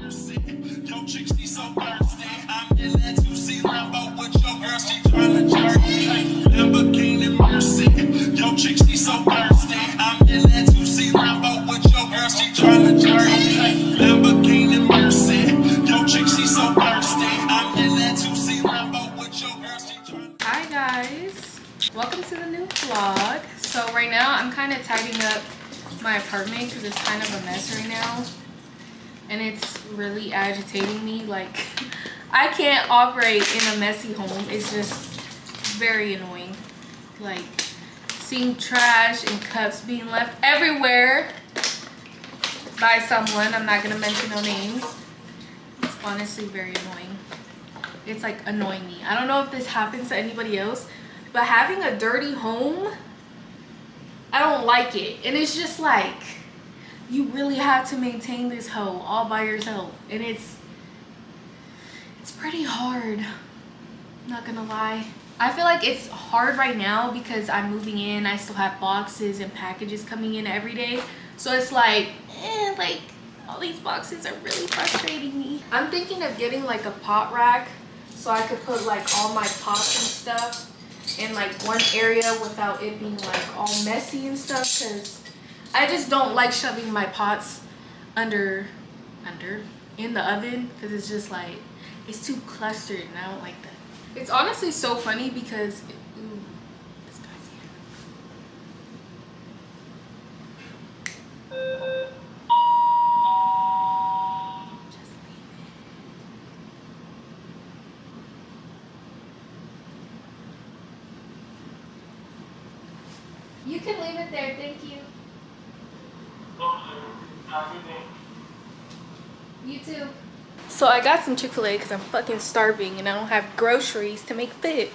Yo, chick, she so thirsty. I'm in that 2C Lambo with your girl, she tryna jerk. Lamborghini Mercy. Yo, chick, she so thirsty. I'm in that 2C Lambo with your girl, she tryna jerk. Lamborghini Mercy. Yo, chick, she so thirsty. I'm in that 2C Lambo with your girl, she tryna. Hi guys, welcome to the new vlog. So right now I'm kind of tidying up my apartment because it's kind of a mess right now. And it's really agitating me. Like, I can't operate in a messy home. It's just very annoying. Like, seeing trash and cups being left everywhere by someone. I'm not gonna mention no names. It's honestly very annoying. It's like annoying me. I don't know if this happens to anybody else, but having a dirty home, I don't like it. And it's just like, you really have to maintain this hoe all by yourself, and it's pretty hard, not gonna lie. I feel like it's hard right now because I'm moving in. I still have boxes and packages coming in every day, so it's like like all these boxes are really frustrating me. I'm thinking of getting like a pot rack so I could put like all my pots and stuff in like one area without it being like all messy and stuff, because I just don't like shoving my pots under in the oven, because it's just like, it's too clustered and I don't like that. It's honestly so funny because ooh, this guy's here. Just leave it. You can leave it there, thank you. You too. So I got some Chick-fil-A because I'm fucking starving and I don't have groceries to make fit.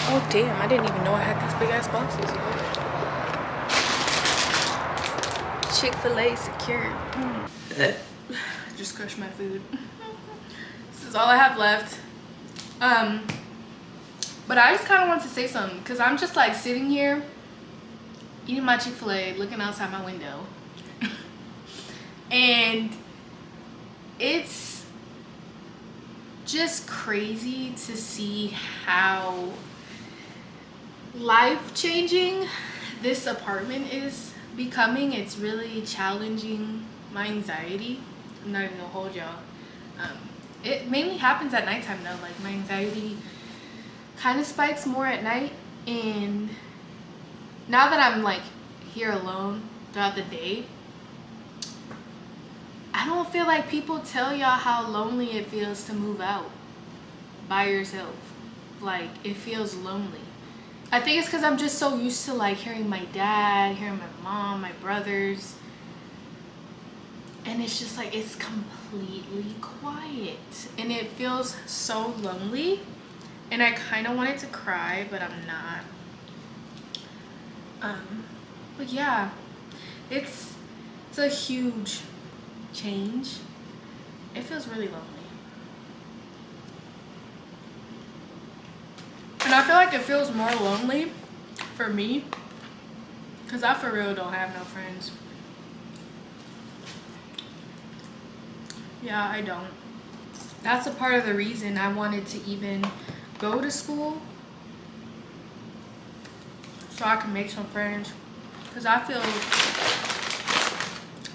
Oh damn, I didn't even know I had these big ass boxes. Chick-fil-A secured. Just crushed my food. This is all I have left. But I just kind of want to say something because I'm just like sitting here eating my Chick-fil-A, looking outside my window. And it's just crazy to see how life-changing this apartment is becoming. It's really challenging my anxiety. I'm not even gonna hold y'all. It mainly happens at nighttime though. Like, my anxiety kind of spikes more at night, and now that I'm like here alone throughout the day, I don't feel like people tell y'all how lonely it feels to move out by yourself. Like, it feels lonely. I think it's because I'm just so used to like hearing my dad, hearing my mom, my brothers, and it's just like, it's completely quiet and it feels so lonely, and I kind of wanted to cry, but I'm not. But yeah, it's a huge change. It feels really lonely, and I feel like it feels more lonely for me because I for real don't have no friends. Yeah, I don't. That's a part of the reason I wanted to even go to school, so I can make some friends, because I feel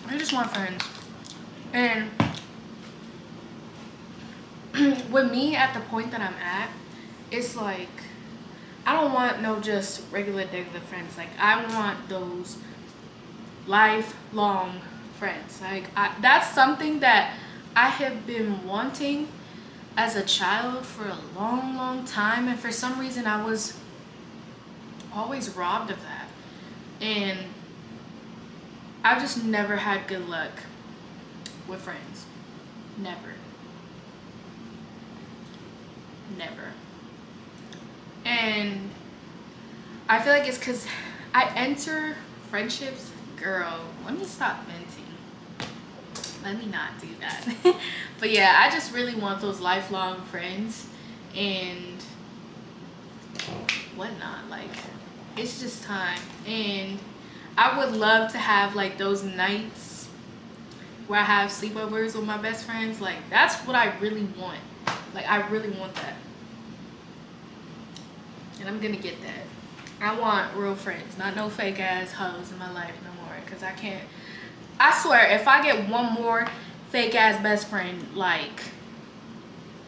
I just want friends. And with me at the point that I'm at, it's like, I don't want no just regular friends. Like, I want those lifelong friends. Like, that's something that I have been wanting as a child for a long time, and for some reason I was always robbed of that, and I've just never had good luck with friends. Never. And I feel like it's because I enter friendships, girl, let me stop venting. Let me not do that. But yeah, I just really want those lifelong friends and whatnot. Like, it's just time. And I would love to have like those nights where I have sleepovers with my best friends. Like that's what I really want. Like I really want that. And I'm gonna get that. I want real friends, not no fake ass hoes in my life no more. Cause I can't, I swear, if I get one more fake ass best friend, like,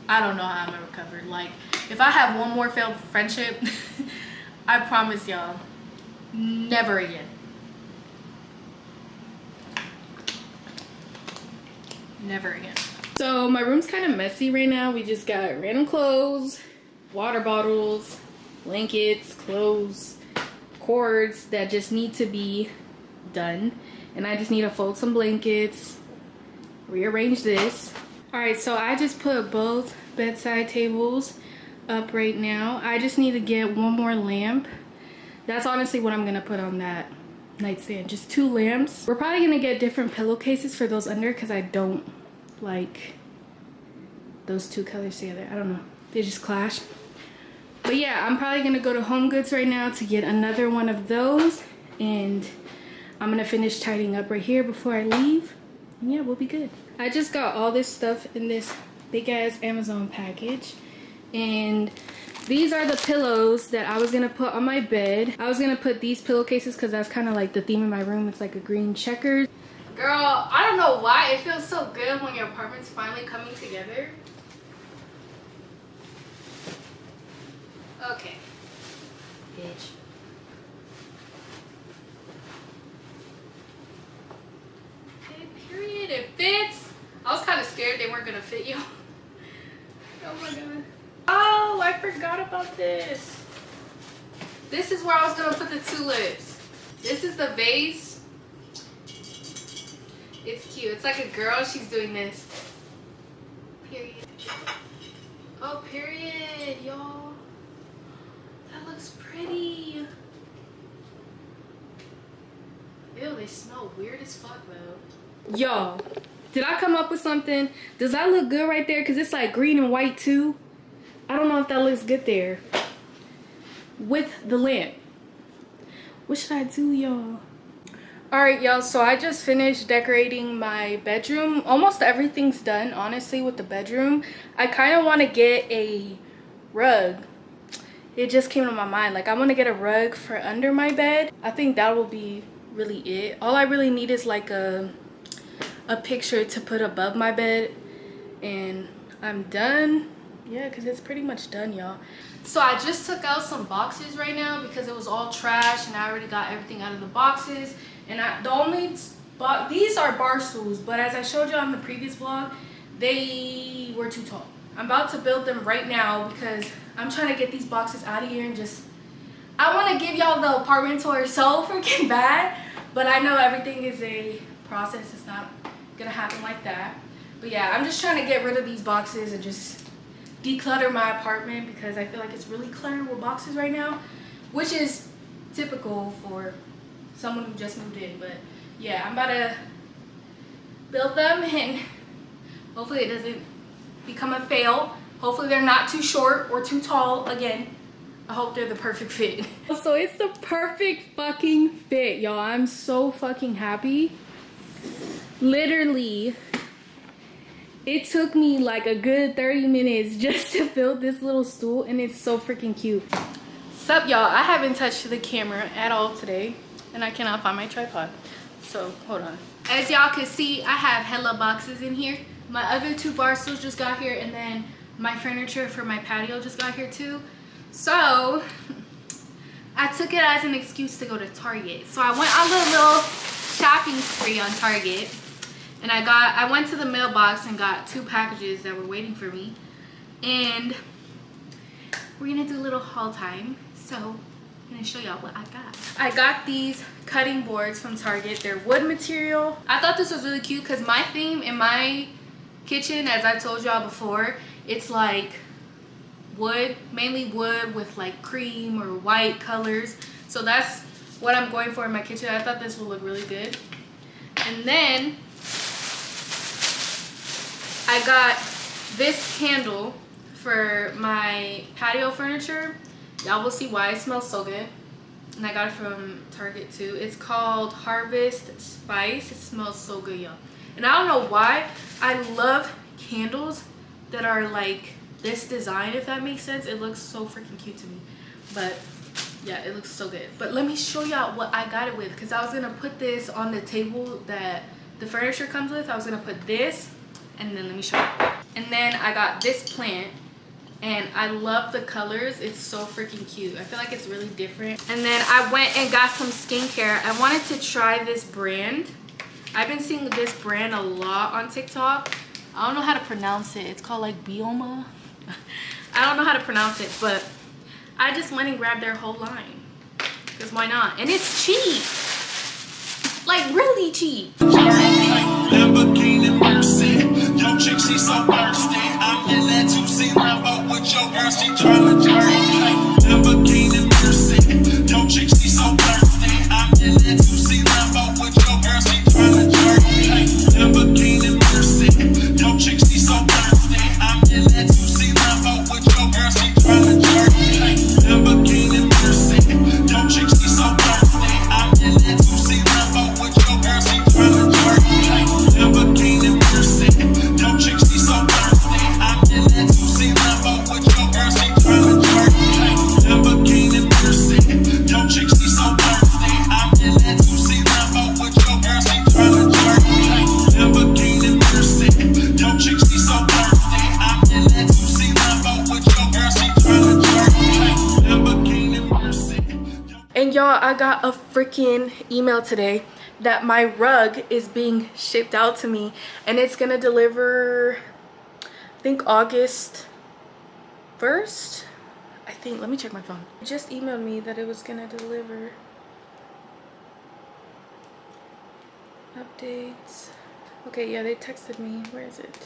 I don't know how I'm gonna recover. Like, if I have one more failed friendship, I promise y'all, never again. Never again. So my room's kind of messy right now. We just got random clothes, water bottles, blankets, clothes, cords that just need to be done. And I just need to fold some blankets, rearrange this. All right, so I just put both bedside tables up right now. I just need to get one more lamp. That's honestly what I'm gonna put on that nightstand, just 2 lamps. We're probably gonna get different pillowcases for those under because I don't like those 2 colors together. I don't know, they just clash. But yeah, I'm probably gonna go to Home Goods right now to get another one of those, and I'm gonna finish tidying up right here before I leave. And yeah, we'll be good. I just got all this stuff in this big ass Amazon package, and these are the pillows that I was gonna put on my bed. I was gonna put these pillowcases because that's kind of like the theme of my room. It's like a green checkers. Girl, I don't know why it feels so good when your apartment's finally coming together. Okay, bitch. Okay, period. It fits. I was kind of scared they weren't gonna fit you. Oh my god. Oh, I forgot about this. This is where I was gonna put the tulips. This is the vase. It's cute. It's like a girl. She's doing this. Period. Oh, period, y'all. That looks pretty. Ew, they smell weird as fuck though. Yo, did I come up with something? Does that look good right there? Because it's like green and white too. I don't know if that looks good there with the lamp. What should I do, y'all? Alright, y'all, so I just finished decorating my bedroom. Almost everything's done, honestly, with the bedroom. I kind of want to get a rug. It just came to my mind. Like, I want to get a rug for under my bed. I think that will be really it. All I really need is like a picture to put above my bed, and I'm done. Yeah, because it's pretty much done, y'all. So I just took out some boxes right now because it was all trash and I already got everything out of the boxes. And these are bar stools, but as I showed you on the previous vlog, they were too tall. I'm about to build them right now because I'm trying to get these boxes out of here and just, I want to give y'all the apartment tour so freaking bad, but I know everything is a process. It's not gonna happen like that. But yeah, I'm just trying to get rid of these boxes and just declutter my apartment because I feel like it's really cluttered with boxes right now, which is typical for someone who just moved in. But yeah, I'm about to build them and hopefully it doesn't become a fail. Hopefully they're not too short or too tall again. I hope they're the perfect fit. So it's the perfect fucking fit, y'all. I'm so fucking happy. Literally, it took me like a good 30 minutes just to build this little stool, and it's so freaking cute. Sup, y'all? I haven't touched the camera at all today, and I cannot find my tripod. So, hold on. As y'all can see, I have hella boxes in here. My other 2 bar stools just got here, and then my furniture for my patio just got here too. So, I took it as an excuse to go to Target. So I went on a little shopping spree on Target. And I went to the mailbox and got 2 packages that were waiting for me. And we're gonna do a little haul time. So I'm gonna show y'all what I got. I got these cutting boards from Target. They're wood material. I thought this was really cute because my theme in my kitchen, as I told y'all before, it's like wood, mainly wood with like cream or white colors. So that's what I'm going for in my kitchen. I thought this would look really good. And then I got this candle for my patio furniture. Y'all will see why it smells so good. and I got it from Target too. It's called Harvest Spice. It smells so good, y'all. And I don't know why I love candles that are like this design, if that makes sense. It looks so freaking cute to me. But yeah, it looks so good. But let me show y'all what I got it with, because I was gonna put this on the table that the furniture comes with. I was gonna put this, and then let me show you. And then I got this plant, and I love the colors. It's so freaking cute. I feel like it's really different. And then I went and got some skincare. I wanted to try this brand. I've been seeing this brand a lot on TikTok. I don't know how to pronounce it. It's called like Bioma. I don't know how to pronounce it, but I just went and grabbed their whole line, because why not? And it's cheap, like really cheap. Lamborghini Mercy, yo chick she so thirsty. I'm in that 2C Lambo with your girl, she tryna jerk. Lamborghini Mercy, yo chick she so thirsty. I'm in that 2C Lambo with your girl, she tryna jerk. Lamborghini Mercy, yo chick she so thirsty. I'm in that 2C Lambo with your girl, she tryna jerk. Lamborghini Mercy, yo chick she so thirsty. I'm in that 2C Lambo with your girl, she tryna jerk. Lamborghini Mercy, yo chick she so thirsty. I'm in that 2C Lambo with your girl, she tryna jerk. Lamborghini Mercy, yo chick she so thirsty. I'm in that 2C Lambo with your girl, she tryna jerk. Lamborghini Mercy, yo chick she so thirsty. I'm in that 2C Lambo with your girl, she tryna jerk. Lamborghini Mercy. And y'all, I got a freaking email today that my rug is being shipped out to me, and it's gonna deliver, I think August 1st. I think, let me check my phone. It just emailed me that it was gonna deliver. Updates. Okay, yeah, they texted me. Where is it?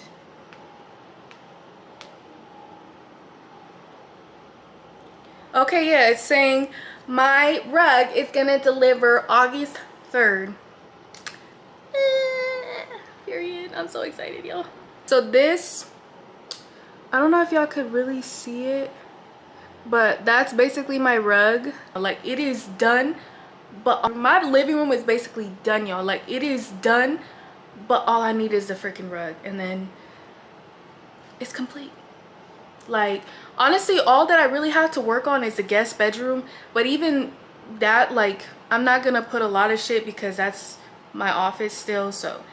Okay, yeah, it's saying my rug is gonna deliver August 3rd. Period. I'm so excited, y'all. So this, I don't know if y'all could really see it, but that's basically my rug. Like, it is done, but my living room is basically done, y'all. Like, it is done, but all I need is the freaking rug, and then it's complete. Like, honestly, all that I really have to work on is the guest bedroom. But even that, like, I'm not gonna put a lot of shit because that's my office still, so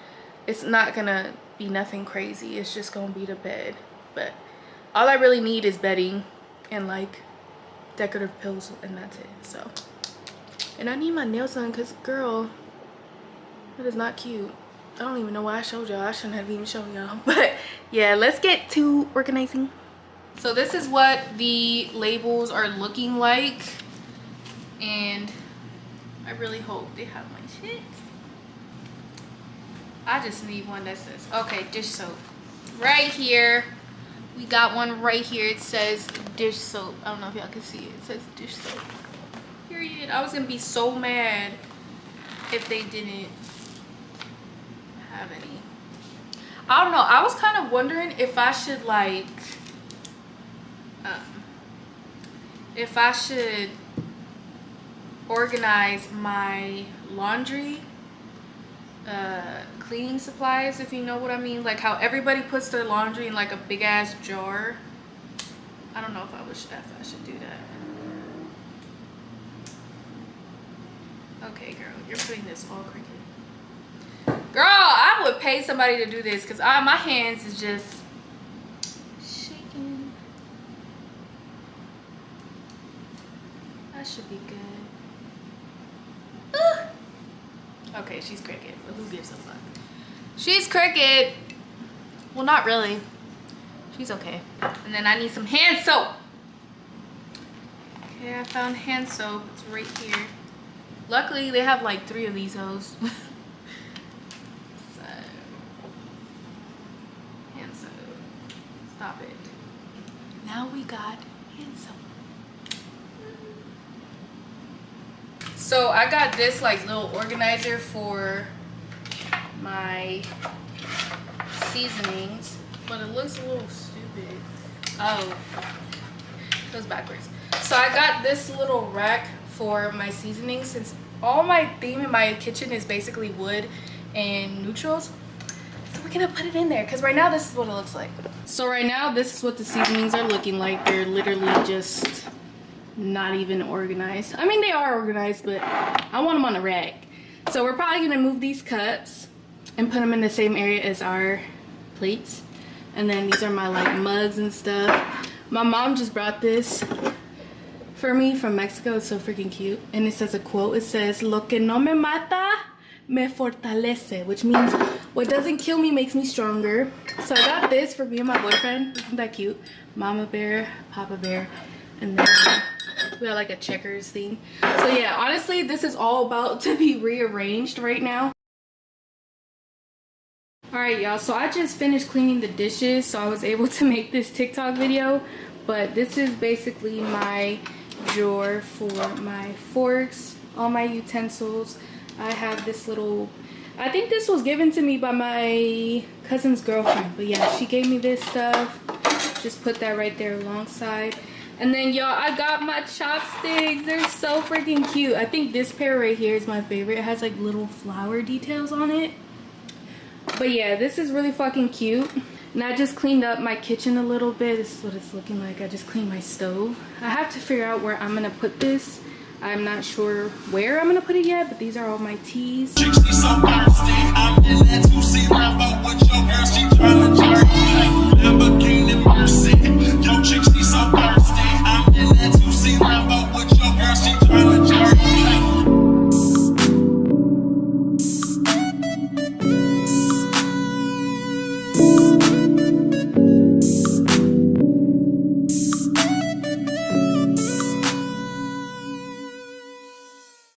it's not gonna be nothing crazy. It's just gonna be the bed. But all I really need is bedding and like decorative pillows, and that's it. So, and I need my nails done because, girl, that is not cute. I don't even know why I showed y'all. I shouldn't have even shown y'all. But yeah, let's get to organizing. So this is what the labels are looking like, and I really hope they have my shit. I just need one that says, okay, dish soap. Right here, we got one right here. It says dish soap. I don't know if y'all can see it. It says dish soap. Period. I was gonna be so mad if they didn't have any. I don't know. I was kind of wondering if I should like, if I should organize my laundry cleaning supplies, if you know what I mean. Like how everybody puts their laundry in like a big ass jar. I don't know if I should do that. Okay, girl, you're putting this all crooked. Girl, I would pay somebody to do this because my hands is just shaking. That should be good. Okay, she's crooked, but who gives a fuck? She's crooked. Well, not really. She's okay. And then I need some hand soap. Okay, I found hand soap. It's right here. Luckily, they have like 3 of these hoes. So, hand soap. Stop it. Now we got hand soap. So I got this like little organizer for my seasonings, but it looks a little stupid. Oh, it goes backwards. So I got this little rack for my seasoning, since all my theme in my kitchen is basically wood and neutrals. So we're gonna put it in there because right now this is what it looks like. So right now this is what the seasonings are looking like. They're literally just not even organized. I mean, they are organized, but I want them on a rack. So we're probably gonna move these cups and put them in the same area as our plates. And then these are my like mugs and stuff. My mom just brought this for me from Mexico. It's so freaking cute. And it says a quote. It says, "Lo que no me mata me fortalece," which means what doesn't kill me makes me stronger. So I got this for me and my boyfriend. Isn't that cute? Mama bear, Papa bear, and then we got like a checkers theme. So yeah, honestly, this is all about to be rearranged right now. Alright y'all, so I just finished cleaning the dishes, so I was able to make this TikTok video. But this is basically my drawer for my forks, all my utensils. I have this little, I think this was given to me by my cousin's girlfriend, but yeah, she gave me this stuff. Just put that right there alongside. And then y'all, I got my chopsticks. They're so freaking cute. I think this pair right here is my favorite. It has like little flower details on it. But yeah, this is really fucking cute. And I just cleaned up my kitchen a little bit. This is what it's looking like. I just cleaned my stove. I have to figure out where I'm gonna put this. I'm not sure where I'm gonna put it yet, but these are all my teas. Chick, she so thirsty. I'm in that 2C Lambo with your girl. She tryna jerk. Lamborghini Mercy. Yo, chick,